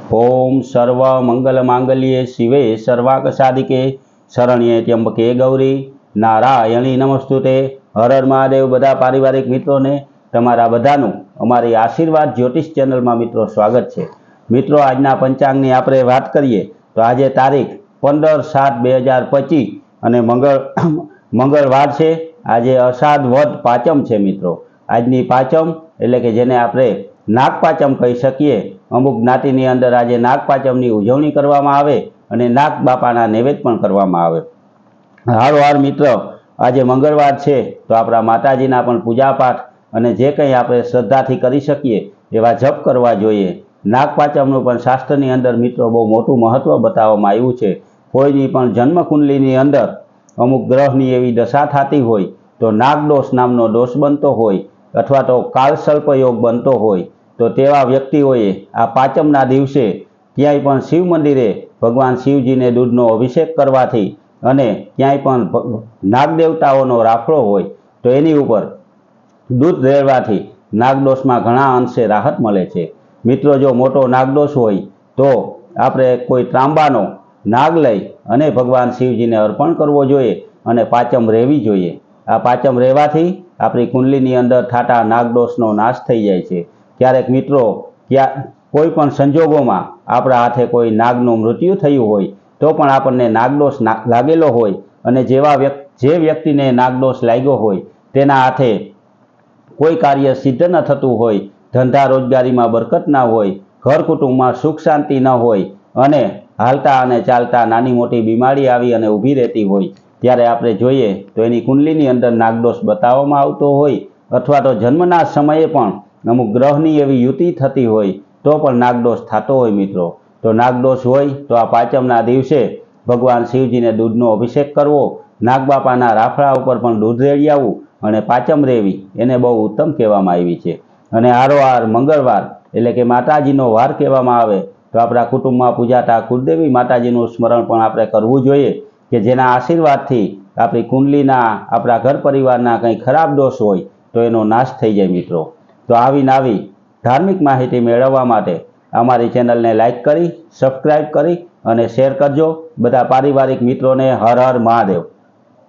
ओम सर्व मंगल मांगल्ये शिवे सर्वाक साधिके शरण्ये त्र्यंबके गौरी नारायणी नमस्तुते। हर हर महादेव। बधा पारिवारिक मित्रों ने तमारा बधानु अमारी आशीर्वाद ज्योतिष चैनल में मित्रों स्वागत है। मित्रों आजना पंचांगनी आपणे वात करिए तो आज तारीख 15/7/2025 अने मंगलवार है। आज अषाढ़ वध पाचम है। मित्रों आजनी पाचम एटले के जेने आपणे नागपाचम कही सकीए। अमुक ज्ञातिनी अंदर आज नागपाचमनी उजवणी करवामां आवे अने नाग बापाना नैवेद्य पण करवामां आवे। हारोहार मित्र आज मंगलवार है तो आपणा माताजीना पण पूजापाठ अने जे कंई आपणे श्रद्धाथी करी सकीए एवा जप करवा जोईए। नागपाचमनुं पण शास्त्रनी अंदर मित्रों बहु मोटुं महत्व बताववामां आव्युं छे। कोईनी पण जन्मकुंडलीनी अंदर अमुक ग्रहनी एवी दशा थती होय तो नागदोष नामनो दोष बनतो होय अथवा तो कालसर्प योग बनतो होय तो तेवा व्यक्तिओए आ पाचमना दिवसे क्यांय पण शिव मंदिरे भगवान शिवजीने दूधनो अभिषेक करवाथी अने क्यांय पण नागदेवताओनो राफड़ो होय तो एनी उपर दूध रेड़वाथी नागदोषमां घणा अंशे राहत मळे छे। मित्रों जो मोटो नागदोष होय तो आपणे कोई तांबानो नाग लई अने भगवान शिवजीने अर्पण करवो जोईए अने पाचम रेवी जोईए। आ पाचम रेवाथी आपणी कुंडलीनी अंदर थाता नागदोषनो नाश थई जाय छे। क्यारेक मित्रों क्या कोई पण संजोगोमां आपणा हाथे कोई नागनुं मृत्यु थयुं होय तो पण आपणने नागदोष लागेलो होय अने जे व्यक्तिने नागदोष लाग्यो होय तेना हाथे कोई कार्य सिद्ध न थतुं होय, धंधा रोजगारीमां बरकत न होय, घर कुटुंबमां सुख शांति न होय अने हालता अने चालता नानी मोटी बीमारी आवी अने ऊभी रहेती होय त्यारे आपणे जोईए तो एनी कुंडलीनी अंदर नागदोष बताववामां आवतो होय अथवा तो जन्मना समये पण अमुक ग्रहनी एवी युति थती होय तो पण नागदोष थतो होय। मित्रों तो नागदोष होय तो आ पाचमना दिवसे भगवान शिवजीने दूधनो अभिषेक करवो, नागबापाना राफड़ा उपर पण दूध रेड़ी आवुं अने पाचम रेवी एने बहु उत्तम कहेवामां आवी छे। अने हारोहार मंगलवार एटले के माताजीनो वार कहेवामां आवे तो आपणा कुटुंबमां पूजाता कुलदेवी माताजीनुं स्मरण पण आपणे करवुं जोईए के जेना आशीर्वादथी आपणी कुंडलीना आपणा घर परिवारना कंई खराब दोष होय तो एनो नाश थई जाय। मित्रों तो आवी नवी धार्मिक माहिती मेळववा माटे अमारी चेनलने लाइक करी सब्सक्राइब करी अने शेर करजो। बधा पारिवारिक मित्रों ने हर हर महादेव।